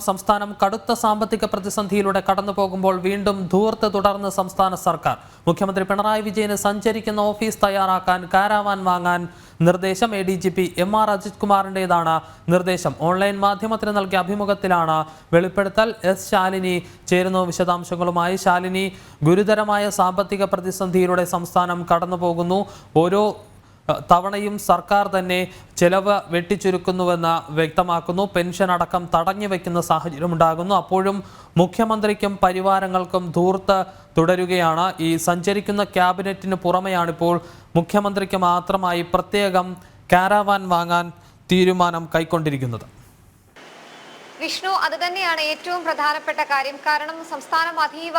സംസ്ഥാനം കടുത്ത സാമ്പത്തിക പ്രതിസന്ധിയിലൂടെ കടന്നുപോകുമ്പോൾ വീണ്ടും ധൂർത്ത് തുടർന്ന് സംസ്ഥാന സർക്കാർ. മുഖ്യമന്ത്രി പിണറായി വിജയന് സഞ്ചരിക്കുന്ന ഓഫീസ് തയ്യാറാക്കാൻ കാരാവാൻ വാങ്ങാൻ നിർദ്ദേശം. ADGP MR അജിത് കുമാറിൻ്റെതാണ് നിർദ്ദേശം. ഓൺലൈൻ മാധ്യമത്തിന് നൽകിയ അഭിമുഖത്തിലാണ് വെളിപ്പെടുത്തൽ. ശാലിനി ചേരുന്നു വിശദാംശങ്ങളുമായി. ശാലിനി, ഗുരുതരമായ സാമ്പത്തിക പ്രതിസന്ധിയിലൂടെ സംസ്ഥാനം കടന്നുപോകുന്നു. ഓരോ തവണയും സർക്കാർ തന്നെ ചെലവ് വെട്ടിച്ചുരുക്കുന്നുവെന്ന് വ്യക്തമാക്കുന്നു. പെൻഷൻ അടക്കം തടഞ്ഞു വയ്ക്കുന്ന സാഹചര്യമുണ്ടാകുന്നു. അപ്പോഴും മുഖ്യമന്ത്രിക്കും പരിവാരങ്ങൾക്കും ധൂർത്ത് തുടരുകയാണ്. ഈ സഞ്ചരിക്കുന്ന ക്യാബിനറ്റിന് പുറമെയാണിപ്പോൾ മുഖ്യമന്ത്രിക്ക് മാത്രമായി പ്രത്യേകം കാരാവാൻ വാങ്ങാൻ തീരുമാനം കൈക്കൊണ്ടിരിക്കുന്നത്. വിഷ്ണു, അത് തന്നെയാണ് ഏറ്റവും പ്രധാനപ്പെട്ട കാര്യം. കാരണം സംസ്ഥാനം അതീവ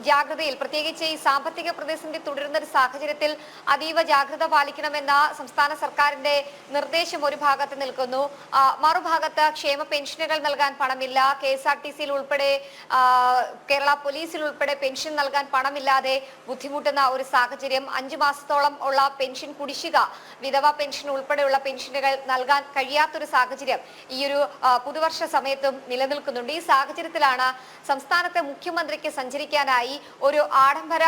ജാഗ്രതയിൽ, പ്രത്യേകിച്ച് ഈ സാമ്പത്തിക പ്രതിസന്ധി തുടരുന്ന ഒരു സാഹചര്യത്തിൽ അതീവ ജാഗ്രത പാലിക്കണമെന്ന സംസ്ഥാന സർക്കാരിന്റെ നിർദ്ദേശം ഒരു ഭാഗത്ത് നിൽക്കുന്നു. മറുഭാഗത്ത് ക്ഷേമ പെൻഷനുകൾ നൽകാൻ പണമില്ല. KSRTCയിൽ ഉൾപ്പെടെ കേരള പോലീസിൽ ഉൾപ്പെടെ പെൻഷൻ നൽകാൻ പണമില്ലാതെ ബുദ്ധിമുട്ടുന്ന ഒരു സാഹചര്യം. 5 മാസത്തോളം ഉള്ള പെൻഷൻ കുടിശ്ശിക, വിധവ പെൻഷൻ ഉൾപ്പെടെയുള്ള പെൻഷനുകൾ നൽകാൻ കഴിയാത്തൊരു സാഹചര്യം ഈ ഒരു പുതുവർഷ സമയത്തും നിലനിൽക്കുന്നുണ്ട്. ഈ സാഹചര്യത്തിലാണ് സംസ്ഥാനത്തെ മുഖ്യമന്ത്രിക്ക് സഞ്ചരിക്കാനായി ഒരു ആഡംബര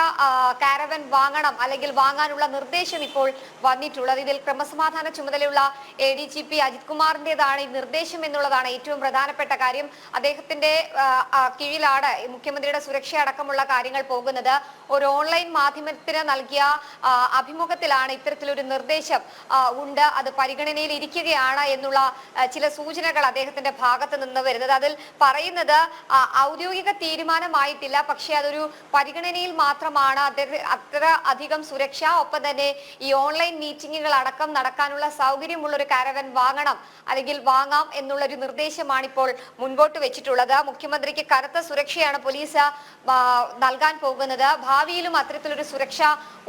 കാരവൻ വാങ്ങണം, അല്ലെങ്കിൽ വാങ്ങാനുള്ള നിർദ്ദേശം ഇപ്പോൾ വന്നിട്ടുള്ളത്. ഇതിൽ ക്രമസമാധാന ചുമതലയുള്ള ADGP അജിത് കുമാറിൻ്റെതാണ് ഈ നിർദ്ദേശം എന്നുള്ളതാണ് ഏറ്റവും പ്രധാനപ്പെട്ട കാര്യം. അദ്ദേഹത്തിന്റെ കീഴിലാണ് മുഖ്യമന്ത്രിയുടെ സുരക്ഷ അടക്കമുള്ള കാര്യങ്ങൾ പോകുന്നത്. ഒരു ഓൺലൈൻ മാധ്യമത്തിന് നൽകിയ അഭിമുഖത്തിലാണ് ഇത്തരത്തിലൊരു നിർദ്ദേശം ഉണ്ട്, അത് പരിഗണനയിൽ ഇരിക്കുകയാണ് എന്നുള്ള ചില സൂചനകൾ അദ്ദേഹത്തിന്റെ ഭാഗത്ത് നിന്ന് വരുന്നത്. അതിൽ പറയുന്നത് ഔദ്യോഗിക തീരുമാനമായിട്ടില്ല, പക്ഷേ അതൊരു പരിഗണനയിൽ മാത്രമാണ്. അത്ര അധികം സുരക്ഷ, ഒപ്പം തന്നെ ഈ ഓൺലൈൻ മീറ്റിംഗുകൾ അടക്കം നടക്കാനുള്ള സൗകര്യമുള്ള ഒരു കാരവൻ വാങ്ങണം, അല്ലെങ്കിൽ വാങ്ങാം എന്നുള്ളൊരു നിർദ്ദേശമാണ് ഇപ്പോൾ മുൻപോട്ട് വെച്ചിട്ടുള്ളത്. മുഖ്യമന്ത്രിക്ക് കനത്ത സുരക്ഷയാണ് പോലീസ് നൽകാൻ പോകുന്നത്. ഭാവിയിലും അത്തരത്തിലൊരു സുരക്ഷ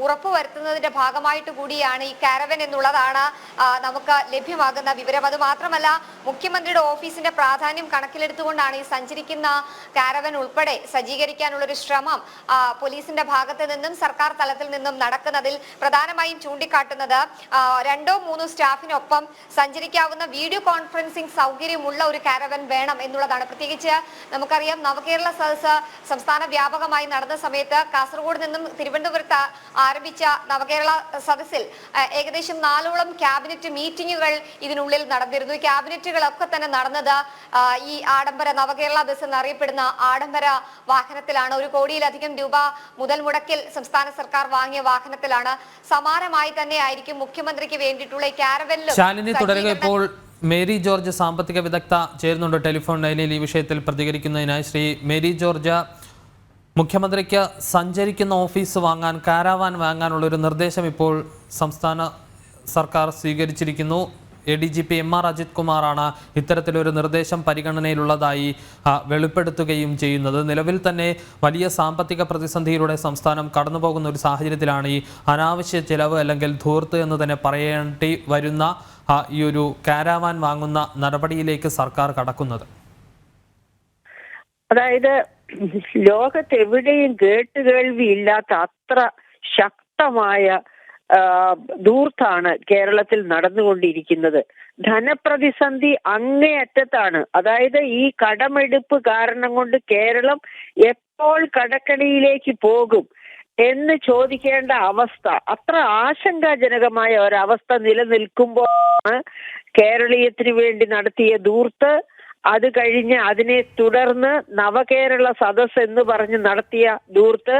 ഉറപ്പുവരുത്തുന്നതിന്റെ ഭാഗമായിട്ട് കൂടിയാണ് ഈ കാരവൻ എന്നുള്ളതാണ് നമുക്ക് ലഭ്യമാകുന്ന വിവരം. അത് മാത്രമല്ല, മുഖ്യമന്ത്രിയുടെ ഓഫീസിന്റെ പ്രാധാന്യം കണക്കിലെടുത്തുകൊണ്ടാണ് ഈ സഞ്ചരിക്കുന്ന കാരവൻ ഉൾപ്പെടെ സജ്ജീകരിക്കാനുള്ളൊരു ശ്രമം പോലീസിന്റെ ഭാഗത്ത് നിന്നും സർക്കാർ തലത്തിൽ നിന്നും നടക്കുന്നതിൽ പ്രധാനമായും ചൂണ്ടിക്കാട്ടുന്നത് 2-3 സ്റ്റാഫിനൊപ്പം സഞ്ചരിക്കാവുന്ന വീഡിയോ കോൺഫറൻസിംഗ് സൗകര്യമുള്ള ഒരു കാരവൻ വേണം എന്നുള്ളതാണ്. പ്രത്യേകിച്ച് നമുക്കറിയാം, നവകേരള സദസ് സംസ്ഥാന വ്യാപകമായി നടന്ന സമയത്ത് കാസർഗോഡ് നിന്നും തിരുവനന്തപുരത്ത് ആരംഭിച്ച നവകേരള സദസ്സിൽ ഏകദേശം 4ഓളം ക്യാബിനറ്റ് മീറ്റിംഗുകൾ ഇതിനുള്ളിൽ നടന്നിരുന്നു. ഈ ക്യാബിനറ്റുകളൊക്കെ തന്നെ നടന്നത് ഈ ആഡംബര നവകേരള ബസ് എന്നറിയപ്പെടുന്ന ആഡംബര വാഹനത്തിലാണ്. 1 കോടിയിലധികം രൂപ മുതൽ മുടക്കിൽ സംസ്ഥാന സർക്കാർ വാങ്ങിയ വാഹനത്തിലാണ്. സമാനമായി തന്നെ ആയിരിക്കും മുഖ്യമന്ത്രിക്ക് വേണ്ടിയിട്ടുള്ള ഈ കാരവനിലും. ശാലിനി തുടരുക. ഇപ്പോൾ മേരി ജോർജ് സാമ്പത്തിക വിദഗ്ധ ചേരുന്നുണ്ട് ടെലിഫോൺ ലൈനിൽ ഈ വിഷയത്തിൽ പ്രതികരിക്കുന്നതിനായി. ശ്രീ മേരി ജോർജ്, മുഖ്യമന്ത്രിക്ക് സഞ്ചരിക്കുന്ന ഓഫീസ് വാങ്ങാൻ, കാരാവാൻ വാങ്ങാനുള്ളൊരു നിർദ്ദേശം ഇപ്പോൾ സംസ്ഥാന സർക്കാർ സ്വീകരിച്ചിരിക്കുന്നു. ADGP MR അജിത് കുമാറാണ് ഇത്തരത്തിലൊരു നിർദ്ദേശം പരിഗണനയിലുള്ളതായി വെളിപ്പെടുത്തുകയും ചെയ്യുന്നത്. നിലവിൽ തന്നെ വലിയ സാമ്പത്തിക പ്രതിസന്ധിയിലൂടെ സംസ്ഥാനം കടന്നുപോകുന്ന ഒരു സാഹചര്യത്തിലാണ് ഈ അനാവശ്യ ചെലവ്, അല്ലെങ്കിൽ ധൂർത്ത് എന്ന് തന്നെ പറയേണ്ടി വരുന്ന ഈ ഒരു കാരാവാൻ വാങ്ങുന്ന നടപടിയിലേക്ക് സർക്കാർ കടക്കുന്നത്. അതായത് ലോകത്തെവിടെയും കേട്ടുകേൾവിയില്ലാത്ത അത്ര ശക്തമായ ധൂർത്താണ് കേരളത്തിൽ നടന്നുകൊണ്ടിരിക്കുന്നത്. ധനപ്രതിസന്ധി അങ്ങേയറ്റത്താണ്. അതായത് ഈ കടമെടുപ്പ് കാരണം കൊണ്ട് കേരളം എപ്പോൾ കടക്കണിയിലേക്ക് പോകും എന്ന് ചോദിക്കേണ്ട അവസ്ഥ, അത്ര ആശങ്കാജനകമായ ഒരവസ്ഥ നിലനിൽക്കുമ്പോഴാണ് കേരളീയത്തിന് വേണ്ടി നടത്തിയ ധൂർത്ത്, അത് കഴിഞ്ഞ് അതിനെ തുടർന്ന് നവകേരള സദസ് എന്ന് പറഞ്ഞ് നടത്തിയ ധൂർത്ത്,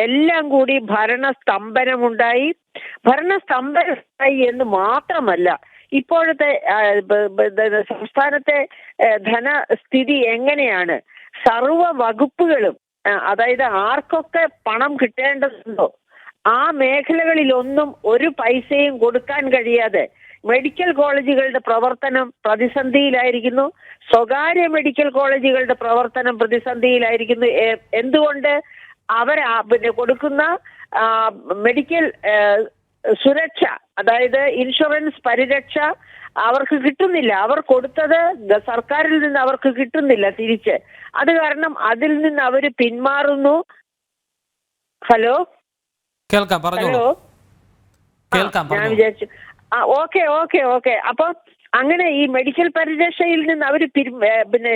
എല്ലാം കൂടി ഭരണസ്തംഭനമുണ്ടായി എന്ന് മാത്രമല്ല, ഇപ്പോഴത്തെ സംസ്ഥാനത്തെ ധനസ്ഥിതി എങ്ങനെയാണ്? സർവ വകുപ്പുകളും, അതായത് ആർക്കൊക്കെ പണം കിട്ടേണ്ടതുണ്ടോ ആ മേഖലകളിലൊന്നും ഒരു പൈസയും കൊടുക്കാൻ കഴിയാതെ മെഡിക്കൽ കോളേജുകളുടെ പ്രവർത്തനം പ്രതിസന്ധിയിലായിരിക്കുന്നു. സ്വകാര്യ മെഡിക്കൽ കോളേജുകളുടെ പ്രവർത്തനം പ്രതിസന്ധിയിലായിരിക്കുന്നു. എന്തുകൊണ്ട്? അവർ കൊടുക്കുന്ന മെഡിക്കൽ സുരക്ഷ, അതായത് ഇൻഷുറൻസ് പരിരക്ഷ അവർക്ക് കിട്ടുന്നില്ല. അവർ കൊടുത്തത് സർക്കാരിൽ നിന്ന് അവർക്ക് കിട്ടുന്നില്ല തിരിച്ച്. അത് കാരണം അതിൽ നിന്ന് അവർ പിന്മാറുന്നു. ഹലോ കേൾക്കാം, ഞാൻ വിചാരിച്ചു ഓക്കെ. അപ്പൊ അങ്ങനെ ഈ മെഡിക്കൽ പരിരക്ഷയിൽ നിന്ന് അവർ പിന്നെ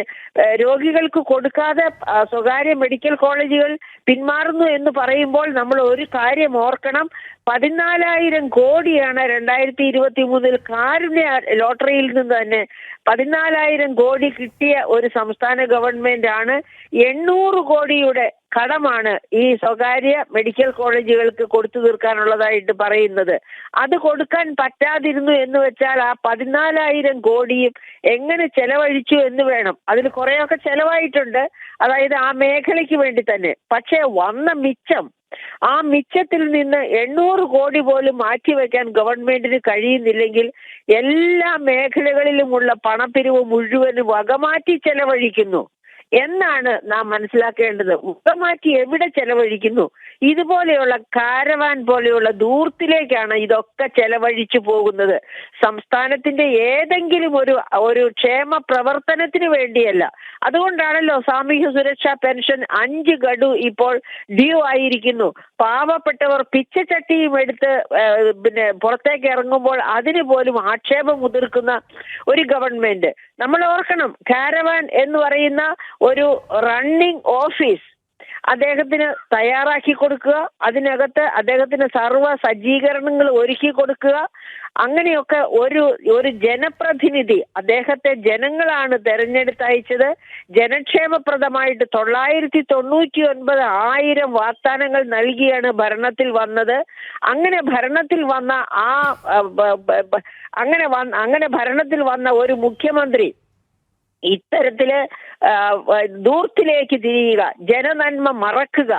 രോഗികൾക്ക് കൊടുക്കാതെ സ്വകാര്യ മെഡിക്കൽ കോളേജുകൾ പിന്മാറുന്നു എന്ന് പറയുമ്പോൾ നമ്മൾ ഒരു കാര്യം ഓർക്കണം. 14,000 കോടിയാണ് 2023 കാരുണ്യ ലോട്ടറിയിൽ നിന്ന് തന്നെ 14,000 കോടി കിട്ടിയ ഒരു സംസ്ഥാന ഗവൺമെന്റ് ആണ്. 800 കോടിയുടെ കടമാണ് ഈ സ്വകാര്യ മെഡിക്കൽ കോളേജുകൾക്ക് കൊടുത്തു തീർക്കാനുള്ളതായിട്ട് പറയുന്നത്. അത് കൊടുക്കാൻ പറ്റാതിരുന്നു എന്ന് വെച്ചാൽ ആ 14,000 കോടിയും എങ്ങനെ ചെലവഴിച്ചു എന്ന് വേണം. അതിൽ കുറെയൊക്കെ ചെലവായിട്ടുണ്ട്, അതായത് ആ മേഖലയ്ക്ക് വേണ്ടി തന്നെ. പക്ഷേ വന്ന മിച്ചം, ആ മിച്ചത്തിൽ നിന്ന് 800 കോടി പോലും മാറ്റിവെക്കാൻ ഗവൺമെന്റിന് കഴിയുന്നില്ലെങ്കിൽ എല്ലാ മേഖലകളിലുമുള്ള പണപ്പിരിവ് മുഴുവനും വകമാറ്റി ചെലവഴിക്കുന്നു എന്നാണ് നാം മനസ്സിലാക്കേണ്ടത്. വകമാറ്റി എവിടെ ചെലവഴിക്കുന്നു? ഇതുപോലെയുള്ള കാരവാൻ പോലെയുള്ള ദൂർത്തിലേക്കാണ് ഇതൊക്കെ ചെലവഴിച്ചു പോകുന്നത്. സംസ്ഥാനത്തിന്റെ ഏതെങ്കിലും ഒരു ക്ഷേമ പ്രവർത്തനത്തിന് വേണ്ടിയല്ല. അതുകൊണ്ടാണല്ലോ സാമൂഹ്യ സുരക്ഷാ പെൻഷൻ 5 ഗഡു ഇപ്പോൾ ഡ്യൂ ആയിരിക്കുന്നു. പാവപ്പെട്ടവർ പിച്ചച്ചട്ടിയും എടുത്ത് പിന്നെ പുറത്തേക്ക് ഇറങ്ങുമ്പോൾ അതിന് പോലും ആക്ഷേപം മുതിർക്കുന്ന ഒരു ഗവൺമെന്റ്. നമ്മൾ ഓർക്കണം, കാരവാൻ എന്ന് പറയുന്ന ഒരു റണ്ണിംഗ് ഓഫീസ് അദ്ദേഹത്തിന് തയ്യാറാക്കി കൊടുക്കുക, അതിനകത്ത് അദ്ദേഹത്തിന് സർവ്വ സജ്ജീകരണങ്ങൾ ഒരുക്കി കൊടുക്കുക. അങ്ങനെയൊക്കെ ഒരു ജനപ്രതിനിധി, അദ്ദേഹത്തെ ജനങ്ങളാണ് തെരഞ്ഞെടുത്തയച്ചത്. ജനക്ഷേമപ്രദമായിട്ട് 999,000 വാഗ്ദാനങ്ങൾ നൽകിയാണ് ഭരണത്തിൽ വന്നത്. അങ്ങനെ ഭരണത്തിൽ വന്ന ഒരു മുഖ്യമന്ത്രി ഇത്തരത്തില് ദൂർത്തിലേക്ക് തിരിയുക, ജനനന്മ മറക്കുക,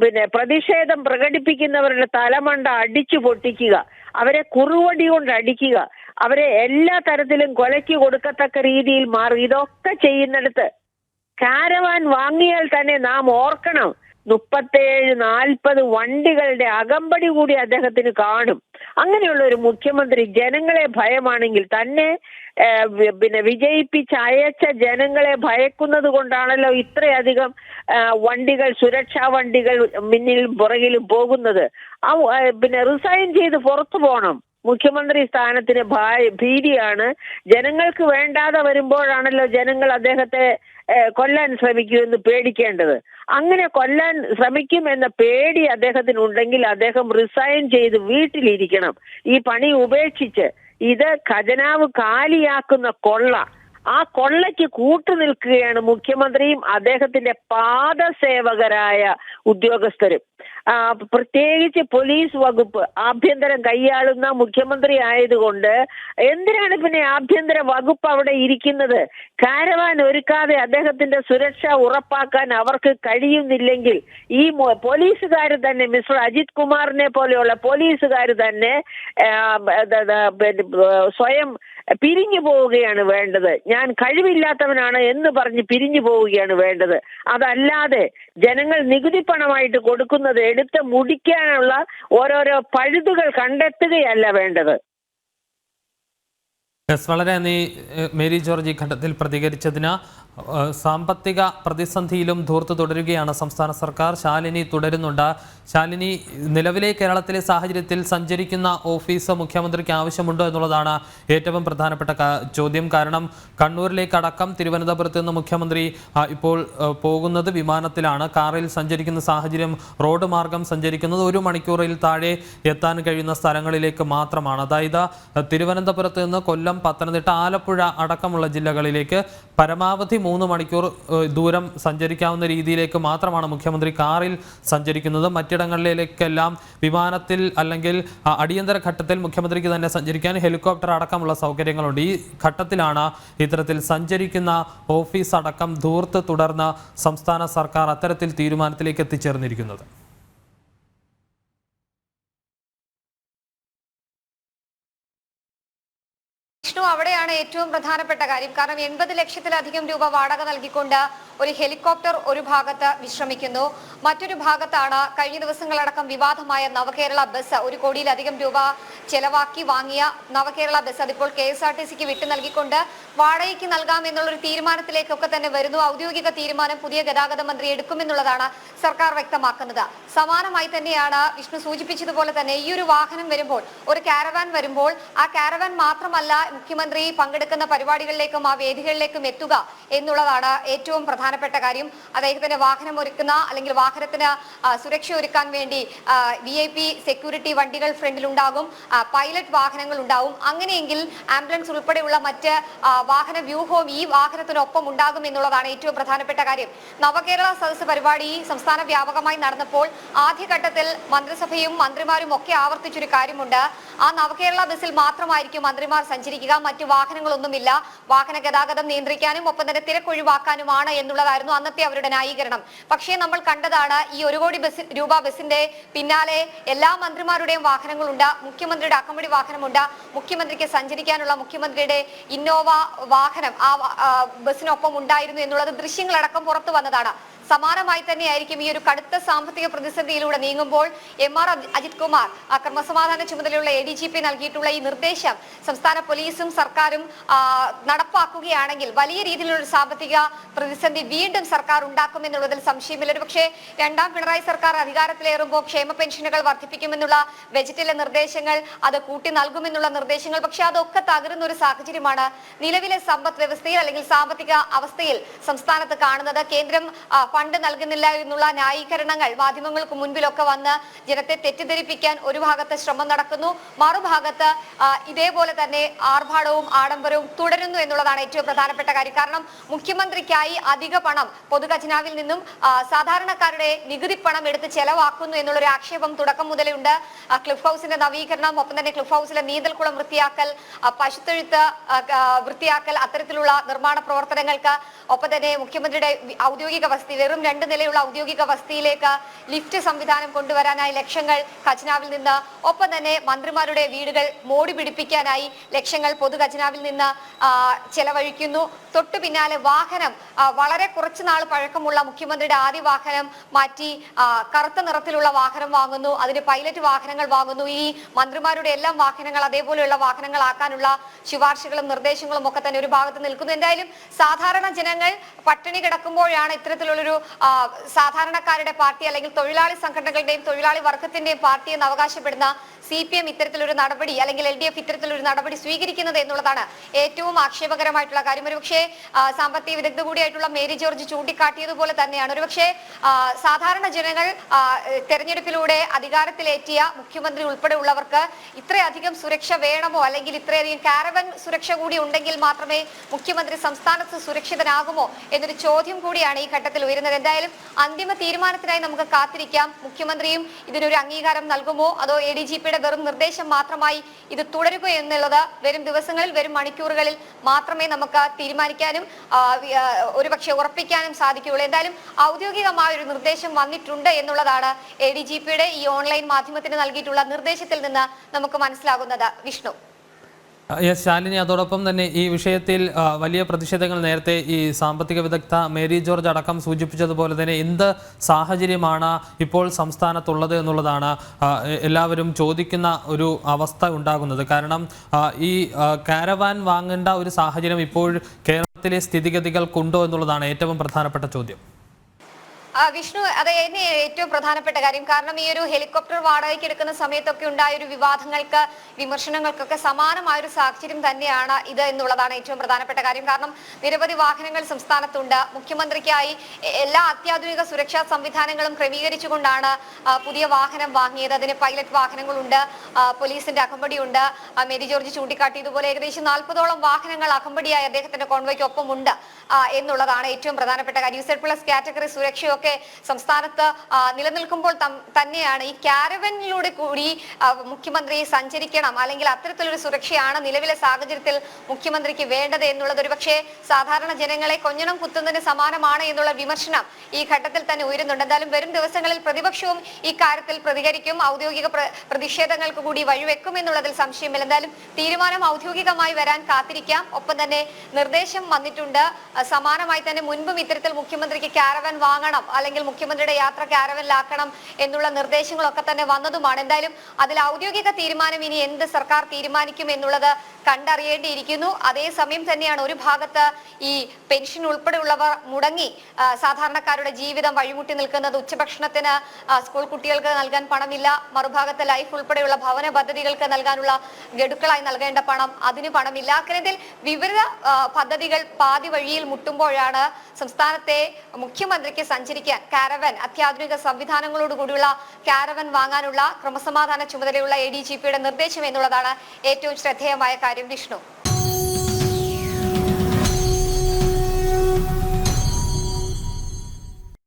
പിന്നെ പ്രതിഷേധം പ്രകടിപ്പിക്കുന്നവരുടെ തലമണ്ട അടിച്ചു പൊട്ടിക്കുക, അവരെ കുറുവടി കൊണ്ട് അടിക്കുക, അവരെ എല്ലാ തരത്തിലും കൊലയ്ക്ക് കൊടുക്കത്തക്ക രീതിയിൽ മാറി. ഇതൊക്കെ ചെയ്യുന്നിടത്ത് കാരവാൻ വാങ്ങിയാൽ തന്നെ നാം ഓർക്കണം, 37-40 വണ്ടികളുടെ അകമ്പടി കൂടി അദ്ദേഹത്തിന് കാണും. അങ്ങനെയുള്ള ഒരു മുഖ്യമന്ത്രി ജനങ്ങളെ ഭയമാണെങ്കിൽ തന്നെ പിന്നെ വിജയിപ്പിച്ച് അയച്ച ജനങ്ങളെ ഭയക്കുന്നത് കൊണ്ടാണല്ലോ ഇത്രയധികം വണ്ടികൾ, സുരക്ഷാ വണ്ടികൾ മുന്നിലും പുറകിലും പോകുന്നത്. പിന്നെ റിസൈൻ ചെയ്ത് പുറത്തു പോകണം. മുഖ്യമന്ത്രി സ്ഥാനത്തിന് ഭീതിയാണ്. ജനങ്ങൾക്ക് വേണ്ടാതെ വരുമ്പോഴാണല്ലോ ജനങ്ങൾ അദ്ദേഹത്തെ കൊല്ലാൻ ശ്രമിക്കുമെന്ന് പേടിക്കേണ്ടത്. അങ്ങനെ കൊല്ലാൻ ശ്രമിക്കുമെന്ന പേടി അദ്ദേഹത്തിനുണ്ടെങ്കിൽ അദ്ദേഹം റിസൈൻ ചെയ്ത് വീട്ടിലിരിക്കണം, ഈ പണി ഉപേക്ഷിച്ച്. ഇത് ഖജനാവ് കാലിയാക്കുന്ന കൊള്ള, ആ കൊള്ളയ്ക്ക് കൂട്ടുനിൽക്കുകയാണ് മുഖ്യമന്ത്രിയും അദ്ദേഹത്തിന്റെ പാദസേവകരായ ഉദ്യോഗസ്ഥരും. പ്രത്യേകിച്ച് പോലീസ് വകുപ്പ് ആഭ്യന്തരം കൈയാളുന്ന മുഖ്യമന്ത്രി ആയതുകൊണ്ട് എന്തിനാണ് പിന്നെ ആഭ്യന്തര വകുപ്പ് അവിടെ ഇരിക്കുന്നത്? കാരവാൻ ഒരുക്കാതെ അദ്ദേഹത്തിന്റെ സുരക്ഷ ഉറപ്പാക്കാൻ അവർക്ക് കഴിയുന്നില്ലെങ്കിൽ ഈ പോലീസുകാർ തന്നെ, മിസ്റ്റർ അജിത് കുമാറിനെ പോലെയുള്ള പോലീസുകാർ തന്നെ സ്വയം പിരിഞ്ഞു പോവുകയാണ് വേണ്ടത്. ഞാൻ കഴിവില്ലാത്തവനാണ് എന്ന് പറഞ്ഞ് പിരിഞ്ഞു പോവുകയാണ് വേണ്ടത്. അതല്ലാതെ ജനങ്ങൾ നികുതി പണമായിട്ട് കൊടുക്കുന്നത് എടുത്ത് മുടിക്കാനുള്ള ഓരോരോ പഴുതുകൾ കണ്ടെത്തുകയല്ല വേണ്ടത്. വളരെ നന്ദി മേരി ജോർജ് ഈ ഘട്ടത്തിൽ പ്രതികരിച്ചതിന്. സാമ്പത്തിക പ്രതിസന്ധിയിലും ധൂർത്ത് തുടരുകയാണ് സംസ്ഥാന സർക്കാർ. ശാലിനി തുടരുന്നുണ്ട്. ശാലിനി, നിലവിലെ കേരളത്തിലെ സാഹചര്യത്തിൽ സഞ്ചരിക്കുന്ന ഓഫീസ് മുഖ്യമന്ത്രിക്ക് ആവശ്യമുണ്ടോ എന്നുള്ളതാണ് ഏറ്റവും പ്രധാനപ്പെട്ട ചോദ്യം. കാരണം കണ്ണൂരിലേക്കടക്കം തിരുവനന്തപുരത്ത് നിന്ന് മുഖ്യമന്ത്രി ഇപ്പോൾ പോകുന്നത് വിമാനത്തിലാണ്. കാറിൽ സഞ്ചരിക്കുന്ന സാഹചര്യം, റോഡ് മാർഗം സഞ്ചരിക്കുന്നത് 1 മണിക്കൂറിൽ താഴെ എത്താൻ കഴിയുന്ന സ്ഥലങ്ങളിലേക്ക് മാത്രമാണ്. അതായത് തിരുവനന്തപുരത്ത് നിന്ന് കൊല്ലം, പത്തനംതിട്ട, ആലപ്പുഴ അടക്കമുള്ള ജില്ലകളിലേക്ക് പരമാവധി 3 മണിക്കൂർ ദൂരം സഞ്ചരിക്കാവുന്ന രീതിയിലേക്ക് മാത്രമാണ് മുഖ്യമന്ത്രി കാറിൽ സഞ്ചരിക്കുന്നത്. മറ്റിടങ്ങളിലേക്കെല്ലാം വിമാനത്തിൽ അല്ലെങ്കിൽ അടിയന്തര ഘട്ടത്തിൽ മുഖ്യമന്ത്രിക്ക് തന്നെ സഞ്ചരിക്കാൻ ഹെലികോപ്റ്റർ അടക്കമുള്ള സൗകര്യങ്ങളുണ്ട്. ഈ ഘട്ടത്തിലാണ് ഇത്തരത്തിൽ സഞ്ചരിക്കുന്ന ഓഫീസ് അടക്കം ധൂർത്ത് തുടർന്ന് സംസ്ഥാന സർക്കാർ അത്തരത്തിൽ തീരുമാനത്തിലേക്ക് എത്തിച്ചേർന്നിരിക്കുന്നത്. അവിടെയാണ് തന്നെയാണ് ഏറ്റവും പ്രധാനപ്പെട്ട കാര്യം. കാരണം 80 ലക്ഷത്തിലധികം രൂപ വാടക നൽകിക്കൊണ്ട് ഒരു ഹെലികോപ്റ്റർ ഒരു ഭാഗത്ത് വിശ്രമിക്കുന്നു. മറ്റൊരു ഭാഗത്താണ് കഴിഞ്ഞ ദിവസങ്ങളടക്കം വിവാദമായ നവകേരള ബസ്. 1 കോടിയിലധികം രൂപ ചെലവാക്കി വാങ്ങിയ നവകേരള ബസ് അതിപ്പോൾ KSRTCക്ക് വിട്ടു നൽകിക്കൊണ്ട് വാടകയ്ക്ക് നൽകാം എന്നുള്ളൊരു തീരുമാനത്തിലേക്കൊക്കെ തന്നെ വരുന്നു. ഔദ്യോഗിക തീരുമാനം പുതിയ ഗതാഗത മന്ത്രി എടുക്കുമെന്നുള്ളതാണ് സർക്കാർ വ്യക്തമാക്കുന്നത്. സമാനമായി തന്നെയാണ് വിഷ്ണു സൂചിപ്പിച്ചതുപോലെ തന്നെ ഈ ഒരു വാഹനം വരുമ്പോൾ, ഒരു കാരവാൻ വരുമ്പോൾ, ആ കാരവാൻ മാത്രമല്ല മുഖ്യമന്ത്രി പങ്കെടുക്കുന്ന പരിപാടികളിലേക്കും ആ വേദികളിലേക്കും എത്തുക എന്നുള്ളതാണ് ഏറ്റവും പ്രധാനപ്പെട്ട കാര്യം. അദ്ദേഹത്തിന്റെ വാഹനം ഒരുക്കുന്ന അല്ലെങ്കിൽ വാഹനത്തിന് സുരക്ഷ ഒരുക്കാൻ വേണ്ടി VIP സെക്യൂരിറ്റി വണ്ടികൾ ഫ്രണ്ടിൽ ഉണ്ടാകും, പൈലറ്റ് വാഹനങ്ങൾ ഉണ്ടാവും. അങ്ങനെയെങ്കിൽ ആംബുലൻസ് ഉൾപ്പെടെയുള്ള മറ്റ് വാഹന വ്യൂഹവും ഈ വാഹനത്തിനൊപ്പം ഉണ്ടാകും എന്നുള്ളതാണ് ഏറ്റവും പ്രധാനപ്പെട്ട കാര്യം. നവകേരള സദസ്സ് പരിപാടി സംസ്ഥാന വ്യാപകമായി നടന്നപ്പോൾ ആദ്യഘട്ടത്തിൽ മന്ത്രിസഭയും മന്ത്രിമാരും ഒക്കെ ആവർത്തിച്ചൊരു കാര്യമുണ്ട്. ആ നവകേരള ബസ്സിൽ മാത്രമായിരിക്കും മന്ത്രിമാർ സഞ്ചരിക്കുക, മറ്റു വാഹനങ്ങളൊന്നുമില്ല. വാഹന ഗതാഗതം നിയന്ത്രിക്കാനും ഒപ്പം തന്നെ തിരക്കൊഴിവാക്കാനുമാണ് എന്നുള്ളതായിരുന്നു അന്നത്തെ അവരുടെ ന്യായീകരണം. പക്ഷേ നമ്മൾ കണ്ടതാണ് ഈ 1 കോടി രൂപ ബസിന്റെ പിന്നാലെ എല്ലാ മന്ത്രിമാരുടെയും വാഹനങ്ങളുണ്ട്, മുഖ്യമന്ത്രിയുടെ അക്കമ്പടി വാഹനമുണ്ട്, മുഖ്യമന്ത്രിക്ക് സഞ്ചരിക്കാനുള്ള മുഖ്യമന്ത്രിയുടെ ഇന്നോവ വാഹനം ആ ബസ്സിനൊപ്പം ഉണ്ടായിരുന്നു എന്നുള്ളത് ദൃശ്യങ്ങളടക്കം പുറത്തു വന്നതാണ്. സമാനമായി തന്നെയായിരിക്കും ഈ ഒരു കടുത്ത സാമ്പത്തിക പ്രതിസന്ധിയിലൂടെ നീങ്ങുമ്പോൾ MR അജിത് കുമാർ ക്രമസമാധാന ചുമതലയുള്ള ADGP നൽകിയിട്ടുള്ള ഈ നിർദ്ദേശം സംസ്ഥാന പോലീസും സർക്കാരും നടപ്പാക്കുകയാണെങ്കിൽ വലിയ രീതിയിലുള്ള ഒരു സാമ്പത്തിക പ്രതിസന്ധി വീണ്ടും സർക്കാർ ഉണ്ടാക്കുമെന്നുള്ളതിൽ സംശയമില്ല. പക്ഷേ 2ാം പിണറായി സർക്കാർ അധികാരത്തിലേറുമ്പോൾ ക്ഷേമ പെൻഷനുകൾ വർദ്ധിപ്പിക്കുമെന്നുള്ള ബജറ്റിലെ നിർദ്ദേശങ്ങൾ, അത് കൂട്ടി നൽകുമെന്നുള്ള നിർദ്ദേശങ്ങൾ, പക്ഷെ അതൊക്കെ തകരുന്ന ഒരു സാഹചര്യമാണ് നിലവിലെ സമ്പദ് വ്യവസ്ഥയിൽ അല്ലെങ്കിൽ സാമ്പത്തിക അവസ്ഥയിൽ സംസ്ഥാനത്ത് കാണുന്നത്. കേന്ദ്രം ഫണ്ട് നൽകുന്നില്ല എന്നുള്ള ന്യായീകരണങ്ങൾ മാധ്യമങ്ങൾക്ക് മുൻപിലൊക്കെ വന്ന് ജനത്തെ തെറ്റിദ്ധരിപ്പിക്കാൻ ഒരു ഭാഗത്ത് ശ്രമം നടക്കുന്നു, മറുഭാഗത്ത് ഇതേപോലെ തന്നെ ആർഭാടവും ആഡംബരവും തുടരുന്നു എന്നുള്ളതാണ് ഏറ്റവും പ്രധാനപ്പെട്ട കാര്യം. കാരണം മുഖ്യമന്ത്രിക്കായി അധിക പണം പൊതുഖജനാവിൽ നിന്നും സാധാരണക്കാരുടെ നികുതി പണം എടുത്ത് ചെലവാക്കുന്നു എന്നുള്ളൊരു ആക്ഷേപം തുടക്കം മുതലേ ഉണ്ട്. ക്ലിഫ് ഹൗസിന്റെ നവീകരണം, ഒപ്പം തന്നെ ക്ലിഫ് ഹൗസിലെ നീന്തൽക്കുളം വൃത്തിയാക്കൽ, പശുത്തൊഴുത്ത് വൃത്തിയാക്കൽ, അത്തരത്തിലുള്ള നിർമ്മാണ പ്രവർത്തനങ്ങൾക്ക് ഒപ്പം തന്നെ മുഖ്യമന്ത്രിയുടെ ഔദ്യോഗിക വസതി, വെറും 2 നിലയുള്ള ഔദ്യോഗിക വസതിയിലേക്ക് ലിഫ്റ്റ് സംവിധാനം കൊണ്ടുവരാനായി ലക്ഷങ്ങൾ ഖജനാവിൽ നിന്ന്, ഒപ്പം തന്നെ മന്ത്രിമാരുടെ വീടുകൾ മോടി പിടിപ്പിക്കാനായി ലക്ഷങ്ങൾ പൊതു ഖജനാവിൽ നിന്ന് ചെലവഴിക്കുന്നു. തൊട്ടു പിന്നാലെ വാഹനം, വളരെ കുറച്ചു നാൾ പഴക്കമുള്ള മുഖ്യമന്ത്രിയുടെ ആദ്യ വാഹനം മാറ്റി കറുത്ത നിറത്തിലുള്ള വാഹനം വാങ്ങുന്നു, അതിന് പൈലറ്റ് വാഹനങ്ങൾ വാങ്ങുന്നു. ഈ മന്ത്രിമാരുടെ എല്ലാം വാഹനങ്ങൾ അതേപോലെയുള്ള വാഹനങ്ങളാക്കാനുള്ള ശുപാർശകളും നിർദ്ദേശങ്ങളും ഒക്കെ തന്നെ ഒരു ഭാഗത്ത് നിൽക്കുന്നു. എന്തായാലും സാധാരണ ജനങ്ങൾ പട്ടിണി കിടക്കുമ്പോഴാണ് ഇത്തരത്തിലുള്ളൊരു സാധാരണക്കാരുടെ പാർട്ടി അല്ലെങ്കിൽ തൊഴിലാളി സംഘടനകളുടെയും തൊഴിലാളി വർഗത്തിന്റെയും പാർട്ടി എന്ന് അവകാശപ്പെടുന്ന CPM ഇത്തരത്തിലൊരു നടപടി അല്ലെങ്കിൽ LDF ഇത്തരത്തിലൊരു നടപടി സ്വീകരിക്കുന്നത് എന്നുള്ളതാണ് ഏറ്റവും ആക്ഷേപകരമായിട്ടുള്ള കാര്യം. ഒരുപക്ഷെ സാമ്പത്തിക വിദഗ്ധ കൂടിയായിട്ടുള്ള മേരി ജോർജ് ചൂണ്ടിക്കാട്ടിയതുപോലെ തന്നെയാണ് ഒരുപക്ഷെ സാധാരണ ജനങ്ങൾ തെരഞ്ഞെടുപ്പിലൂടെ അധികാരത്തിലേറ്റിയ മുഖ്യമന്ത്രി ഉൾപ്പെടെ ഉള്ളവർക്ക് ഇത്രയധികം സുരക്ഷ വേണമോ, അല്ലെങ്കിൽ ഇത്രയധികം കാരവൻ സുരക്ഷ കൂടി ഉണ്ടെങ്കിൽ മാത്രമേ മുഖ്യമന്ത്രി സംസ്ഥാനത്ത് സുരക്ഷിതനാകുമോ എന്നൊരു ചോദ്യം കൂടിയാണ് ഈ ഘട്ടത്തിൽ ഉയരുന്നത്. എന്തായാലും അന്തിമ തീരുമാനത്തിനായി നമുക്ക് കാത്തിരിക്കാം. മുഖ്യമന്ത്രിയും ഇതിനൊരു അംഗീകാരം നൽകുമോ, അതോ ADGPയുടെ വെറും നിർദ്ദേശം മാത്രമായി ഇത് തുടരുക എന്നുള്ളത് വരും ദിവസങ്ങളിൽ, വരും മണിക്കൂറുകളിൽ മാത്രമേ നമുക്ക് തീരുമാനിക്കാനും ഒരുപക്ഷെ ഉറപ്പിക്കാനും സാധിക്കുകയുള്ളൂ. എന്തായാലും ഔദ്യോഗികമായ ഒരു നിർദ്ദേശം വന്നിട്ടുണ്ട് എന്നുള്ളതാണ് ADGPയുടെ ഈ ഓൺലൈൻ മാധ്യമത്തിന് നൽകിയിട്ടുള്ള നിർദ്ദേശത്തിൽ നിന്ന് നമുക്ക് മനസ്സിലാകുന്നത്. വിഷ്ണു. ശാലിനി, അതോടൊപ്പം തന്നെ ഈ വിഷയത്തിൽ വലിയ പ്രതിഷേധങ്ങൾ നേരത്തെ ഈ സാമ്പത്തിക വിദഗ്ധ മേരി ജോർജ് അടക്കം സൂചിപ്പിച്ചതുപോലെ തന്നെ എന്ത് സാഹചര്യമാണ് ഇപ്പോൾ സംസ്ഥാനത്തുള്ളത് എന്നുള്ളതാണ് എല്ലാവരും ചോദിക്കുന്ന ഒരു അവസ്ഥ ഉണ്ടാകുന്നത്. കാരണം ഈ കാരവാൻ വാങ്ങേണ്ട ഒരു സാഹചര്യം ഇപ്പോൾ കേരളത്തിലെ സ്ഥിതിഗതികൾക്കുണ്ടോ എന്നുള്ളതാണ് ഏറ്റവും പ്രധാനപ്പെട്ട ചോദ്യം. വിഷ്ണു, അത് തന്നെ ഏറ്റവും പ്രധാനപ്പെട്ട കാര്യം. കാരണം ഈ ഒരു ഹെലികോപ്റ്റർ വാടകയ്ക്ക് എടുക്കുന്ന സമയത്തൊക്കെ ഉണ്ടായ ഒരു വിവാദങ്ങൾക്ക്, വിമർശനങ്ങൾക്കൊക്കെ സമാനമായ ഒരു സാഹചര്യം തന്നെയാണ് ഇത് എന്നുള്ളതാണ് ഏറ്റവും പ്രധാനപ്പെട്ട കാര്യം. കാരണം നിരവധി വാഹനങ്ങൾ സംസ്ഥാനത്തുണ്ട്. മുഖ്യമന്ത്രിക്കായി എല്ലാ അത്യാധുനിക സുരക്ഷാ സംവിധാനങ്ങളും ക്രമീകരിച്ചുകൊണ്ടാണ് പുതിയ വാഹനം വാങ്ങിയത്. അതിന് പൈലറ്റ് വാഹനങ്ങളുണ്ട്, പോലീസിന്റെ അകമ്പടിയുണ്ട്. മേരി ജോർജ് ചൂണ്ടിക്കാട്ടിയതുപോലെ ഏകദേശം 40ഓളം വാഹനങ്ങൾ അകമ്പടിയായി അദ്ദേഹത്തിന്റെ കോൺവോയ്ക്കൊപ്പം ഉണ്ട് എന്നുള്ളതാണ് ഏറ്റവും പ്രധാനപ്പെട്ട കാര്യം. Z+ കാറ്റഗറി സുരക്ഷയൊക്കെ ഒക്കെ സംസ്ഥാനത്ത് നിലനിൽക്കുമ്പോൾ തന്നെയാണ് ഈ കാരവനിലൂടെ കൂടി മുഖ്യമന്ത്രി സഞ്ചരിക്കണം, അല്ലെങ്കിൽ അത്തരത്തിലൊരു സുരക്ഷയാണ് നിലവിലെ സാഹചര്യത്തിൽ മുഖ്യമന്ത്രിക്ക് വേണ്ടത് എന്നുള്ളത് ഒരുപക്ഷെ സാധാരണ ജനങ്ങളെ കൊഞ്ഞണം കുത്തുന്നതിന് സമാനമാണ് എന്നുള്ള വിമർശനം ഈ ഘട്ടത്തിൽ തന്നെ ഉയരുന്നുണ്ട്. എന്തായാലും വരും ദിവസങ്ങളിൽ പ്രതിപക്ഷവും ഈ കാര്യത്തിൽ പ്രതികരിക്കും, ഔദ്യോഗിക പ്രതിഷേധങ്ങൾക്ക് കൂടി വഴിവെക്കും എന്നുള്ളതിൽ സംശയമില്ല. എന്തായാലും തീരുമാനം ഔദ്യോഗികമായി വരാൻ കാത്തിരിക്കാം. ഒപ്പം തന്നെ നിർദ്ദേശം വന്നിട്ടുണ്ട്. സമാനമായി തന്നെ മുൻപും ഇത്തരത്തിൽ മുഖ്യമന്ത്രിക്ക് കാരവൻ വാങ്ങണം, അല്ലെങ്കിൽ മുഖ്യമന്ത്രിയുടെ യാത്ര കാരവനിലാക്കണം എന്നുള്ള നിർദ്ദേശങ്ങളൊക്കെ തന്നെ വന്നതുമാണ്. എന്തായാലും അതിൽ ഔദ്യോഗിക തീരുമാനം ഇനി എന്ത് സർക്കാർ തീരുമാനിക്കും എന്നുള്ളത് കണ്ടറിയേണ്ടിയിരിക്കുന്നു. അതേസമയം തന്നെയാണ് ഒരു ഭാഗത്ത് ഈ പെൻഷൻ ഉൾപ്പെടെയുള്ളവർ മുടങ്ങി സാധാരണക്കാരുടെ ജീവിതം വഴിമുട്ടി നിൽക്കുന്നത്. ഉച്ചഭക്ഷണത്തിന് സ്കൂൾ കുട്ടികൾക്ക് നൽകാൻ പണമില്ല, മറുഭാഗത്ത് ലൈഫ് ഉൾപ്പെടെയുള്ള ഭവന പദ്ധതികൾക്ക് നൽകാനുള്ള ഗഡുക്കളായി നൽകേണ്ട പണം, അതിന് പണമില്ല. അക്കാര്യത്തിൽ വിവിധ പദ്ധതികൾ പാതി വഴിയിൽ മുട്ടുമ്പോഴാണ് സംസ്ഥാനത്തെ മുഖ്യമന്ത്രിക്ക് സഞ്ചരിക്കാൻ കാരവൻ, അത്യാധുനിക സംവിധാനങ്ങളോടുകൂടിയുള്ള കാരവൻ വാങ്ങാനുള്ള ക്രമസമാധാന ചുമതലയുള്ള ADGPയുടെ നിർദ്ദേശം എന്നുള്ളതാണ് ഏറ്റവും ശ്രദ്ധേയമായ കാര്യം. വിഷ്ണു.